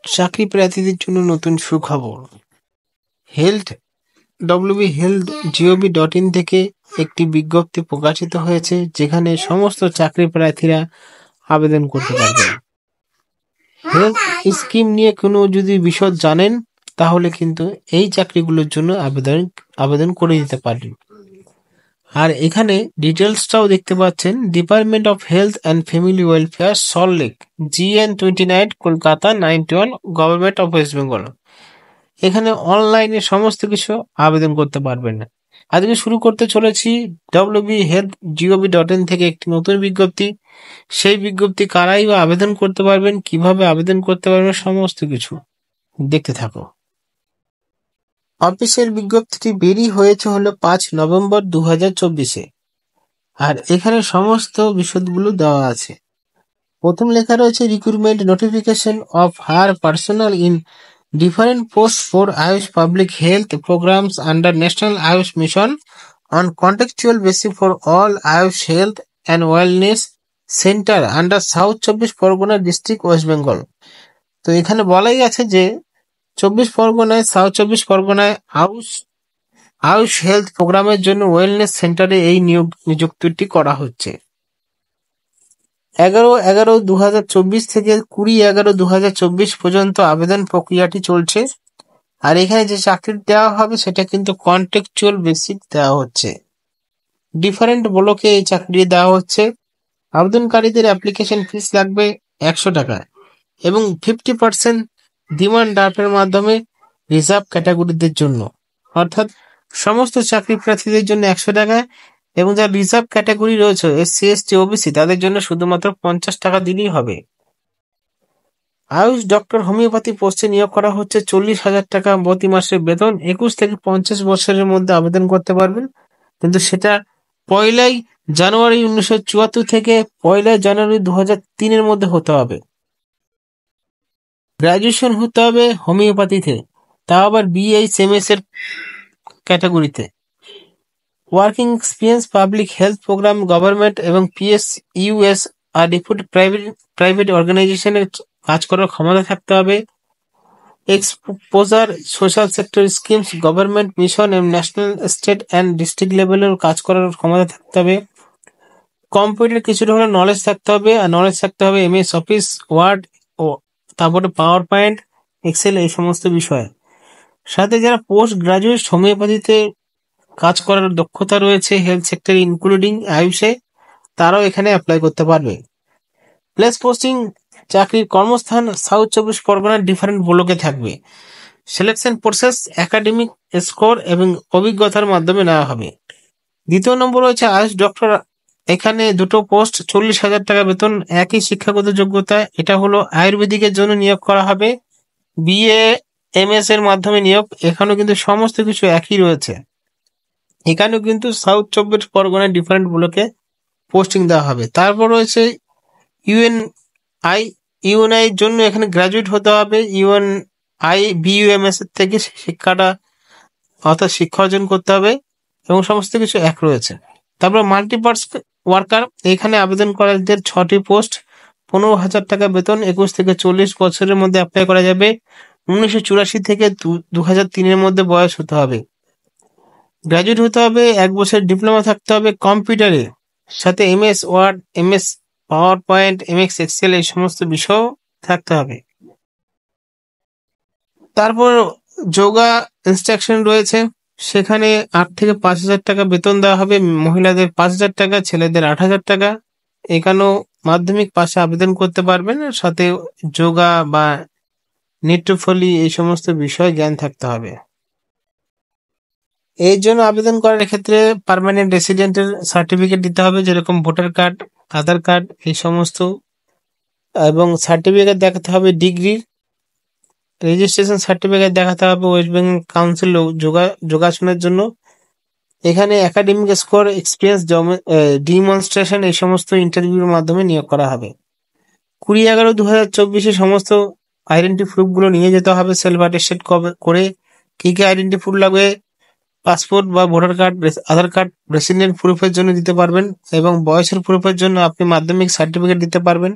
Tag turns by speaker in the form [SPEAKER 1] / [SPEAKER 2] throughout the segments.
[SPEAKER 1] চাকরি প্রার্থীদের জন্য নতুন সুখবর। হেলথ wb.health.gov.in থেকে একটি বিজ্ঞপ্তি প্রকাশিত হয়েছে, যেখানে সমস্ত চাকরি প্রার্থীরা আবেদন করতে পারবেন। হেলথ স্কিম নিয়ে কোনো যদি বিশদ জানেন, তাহলে কিন্তু এই চাকরিগুলোর জন্য আবেদন করে দিতে পারেন। আর এখানে ডিটেলসটাও দেখতে পাচ্ছেন, department of health and family welfare, Salt Lake, GN29, Kolkata 91, government of West Bengal. এখানে অনলাইনে সমস্ত কিছু আবেদন করতে পারবেন। আজকে শুরু করতে চলেছি wb.health.gov.in থেকে একটি নতুন বিজ্ঞপ্তি। সেই বিজ্ঞপ্তি কারাই বা আবেদন করতে পারবেন, কিভাবে আবেদন করতে পারবেন, সমস্ত কিছু দেখতে থাকো। অফিসের বিজ্ঞপ্তিটি বেরিয়ে হয়েছে হলো 5 নভেম্বর 2024-এ। আর এখানে সমস্ত বিশদগুলো দেওয়া আছে। প্রথম লেখা রয়েছে, recruitment notification of higher personnel in different posts for Ayush public health programs under National Ayush Mission on contractual basis for all Ayush health and wellness center under South 24 Pargana district, West Bengal. তো এখানে বলাই আছে যে 24 পরগনায়, south 24 পরগনায় Ayush health প্রোগ্রামের জন্য wellness সেন্টারে এই নিযুক্তিটি করা হচ্ছে। 11/11/2024 থেকে 20/11/2024 পর্যন্ত আবেদন প্রক্রিয়াটি চলছে। আর এখানে যে চাকরি দেওয়া হবে সেটা কিন্তু কন্ট্রাকচুয়াল বেসিক দেওয়া হচ্ছে। ডিফারেন্ট ব্লকে এই চাকরি দেওয়া হচ্ছে। আবেদনকারীদের অ্যাপ্লিকেশন ফিস লাগবে 100 টাকা এবং 50% ডিমান্ড ড্রাফটের মাধ্যমে রিজার্ভ ক্যাটাগরিদের জন্য, অর্থাৎ সমস্ত চাকরি প্রার্থীদের জন্য 100 টাকা এবং যারা রিজার্ভ ক্যাটাগরি রয়েছে SC ST OBC তাদের জন্য শুধুমাত্র 50 টাকা দিলেই হবে। আয়ুষ ডক্টর হোমিওপ্যাথি পোস্টে নিয়োগ করা হচ্ছে। 40,000 টাকা প্রতি মাসের বেতন। 21 থেকে 50 বছরের মধ্যে আবেদন করতে পারবেন, কিন্তু সেটা 1 জানুয়ারি 1974 থেকে 1 জানুয়ারি 2003-এর মধ্যে হতে হবে। গ্রাজুয়েশন হতে হবে হোমিওপ্যাথিতে, তাও আবার BHMS এর ক্যাটাগরিতে। Working experience public health program, government এবং PSUS আর রিপুটেড প্রাইভেট অর্গানাইজেশনে কাজ করার ক্ষমতা থাকতে হবে। Exposure social sector schemes, government mission এবং ন্যাশনাল, স্টেট অ্যান্ড ডিস্ট্রিক্ট লেভেলের কাজ করার ক্ষমতা থাকতে হবে। কম্পিউটার কিছুটা হলে নলেজ থাকতে হবে, আর নলেজ থাকতে হবে MS অফিস, ওয়ার্ড ও তারপরে পাওয়ার পয়েন্ট, এক্সেল, এই সমস্ত বিষয়। সাথে যারা পোস্ট গ্রাজুয়েট হোমিওপ্যাথিতে কাজ করার দক্ষতা রয়েছে হেলথ সেক্টর ইনক্লুডিং আয়ুষে, তারাও এখানে অ্যাপ্লাই করতে পারবে। প্লেস পোস্টিং, চাকরির কর্মস্থান সাউথ 24 পরগনার ডিফারেন্ট ব্লকে থাকবে। সিলেকশন প্রসেস একাডেমিক স্কোর এবং অভিজ্ঞতার মাধ্যমে নেওয়া হবে। দ্বিতীয় নম্বর রয়েছে আয়ুষ ডক্টর। এখানে দুটো পোস্ট, 40,000 টাকা বেতন, একই শিক্ষাগত যোগ্যতা। এটা হলো আয়ুর্বেদিকের জন্য নিয়োগ করা হবে, BAMS এর মাধ্যমে নিয়োগ। এখানেও কিন্তু সমস্ত কিছু একই রয়েছে। এখানেও কিন্তু সাউথ 24 পরগনার ডিফারেন্ট ব্লকে পোস্টিং দেওয়া হবে। তারপর রয়েছে ইউএনআই এর জন্য এখানে গ্রাজুয়েট হতে হবে BUMS এর থেকে শিক্ষাটা, অর্থাৎ শিক্ষা অর্জন করতে হবে এবং সমস্ত কিছু এক রয়েছে। তারপর মাল্টিপার্স ওয়ার্কার, এখানে আবেদন করাদের 6টি পোস্ট, 15,000 টাকা বেতন, 21 থেকে 40 বছরের মধ্যে অ্যাপ্লাই করা যাবে। 1984 থেকে 2003-এর মধ্যে বয়স হতে হবে। গ্রাজুয়েট হতে হবে, 1 বছর ডিপ্লোমা থাকতে হবে কম্পিউটারে, সাথে MS Word, MS PowerPoint, MS Excel, এই সমস্ত বিষয় থাকতে হবে। তারপর যোগা ইনস্ট্রাকশন রয়েছে, সেখানে 8 থেকে 5,000 টাকা বেতন দেওয়া হবে। মহিলাদের 5,000 টাকা, ছেলেদের 8,000 টাকা। এখানেও মাধ্যমিক পাশে আবেদন করতে পারবেন, সাথে যোগা বা নৃত্যফলি এই সমস্ত বিষয় জ্ঞান থাকতে হবে। এর জন্য আবেদন করার ক্ষেত্রে পার্মানেন্ট রেসিডেন্টের সার্টিফিকেট দিতে হবে, যেরকম ভোটার কার্ড, আধার কার্ড, এই সমস্ত, এবং সার্টিফিকেট দেখাতে হবে ডিগ্রির। রেজিস্ট্রেশন সার্টিফিকেট দেখাতে হবে ওয়েস্ট বেঙ্গল কাউন্সিল যোগাসনের জন্য। এখানে একাডেমিক স্কোর, এক্সপিরিয়েন্স ডিমনস্ট্রেশন, এই সমস্ত ইন্টারভিউর মাধ্যমে নিয়োগ করা হবে। 20/11/2024 সমস্ত আইডেন্টি প্রুফগুলো নিয়ে যেতে হবে সেলফ অ্যাটেস্টেড করে। কি কি আইডেন্টি প্রুফ লাগবে? পাসপোর্ট বা ভোটার কার্ড, আধার কার্ড রেসিডেন্ট প্রুফের জন্য দিতে পারবেন, এবং বয়সের প্রুফের জন্য আপনি মাধ্যমিক সার্টিফিকেট দিতে পারবেন।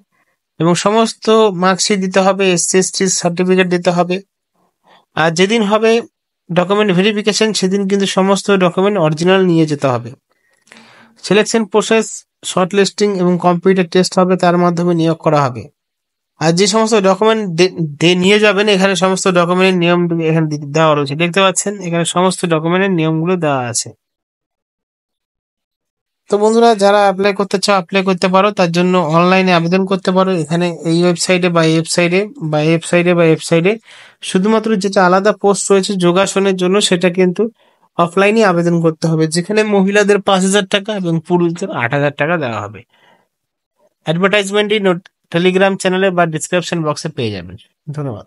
[SPEAKER 1] এবং সমস্ত মার্কশিট দিতে হবে, এসসি সার্টিফিকেট দিতে হবে। আর যেদিন হবে ডকুমেন্ট ভেরিফিকেশন সেদিন কিন্তু সমস্ত ডকুমেন্ট অরিজিনাল নিয়ে যেতে হবে। সিলেকশন প্রসেস, শর্ট লিস্টিং এবং কম্পিউটার টেস্ট হবে, তার মাধ্যমে নিয়োগ করা হবে। আর যে সমস্ত ডকুমেন্ট নিয়ে যাবেন, এখানে সমস্ত ডকুমেন্টের নিয়ম এখানে দেওয়া রয়েছে, দেখতে পাচ্ছেন এখানে সমস্ত ডকুমেন্টের নিয়মগুলো দেওয়া আছে। তো বন্ধুরা, যারা অ্যাপ্লাই করতে চাও অ্যাপ্লাই করতে পারো, তার জন্য অনলাইনে আবেদন করতে পারো এখানে এই ওয়েবসাইটে বা ওয়েবসাইটে। শুধুমাত্র যেটা আলাদা পোস্ট রয়েছে যোগাসনের জন্য, সেটা কিন্তু অফলাইনে আবেদন করতে হবে, যেখানে মহিলাদের 5,000 টাকা এবং পুরুষদের 8,000 টাকা দেওয়া হবে। অ্যাডভার্টাইজমেন্টই টেলিগ্রাম চ্যানেলে বা ডিসক্রিপশন বক্সে পেয়ে যাবেন। ধন্যবাদ।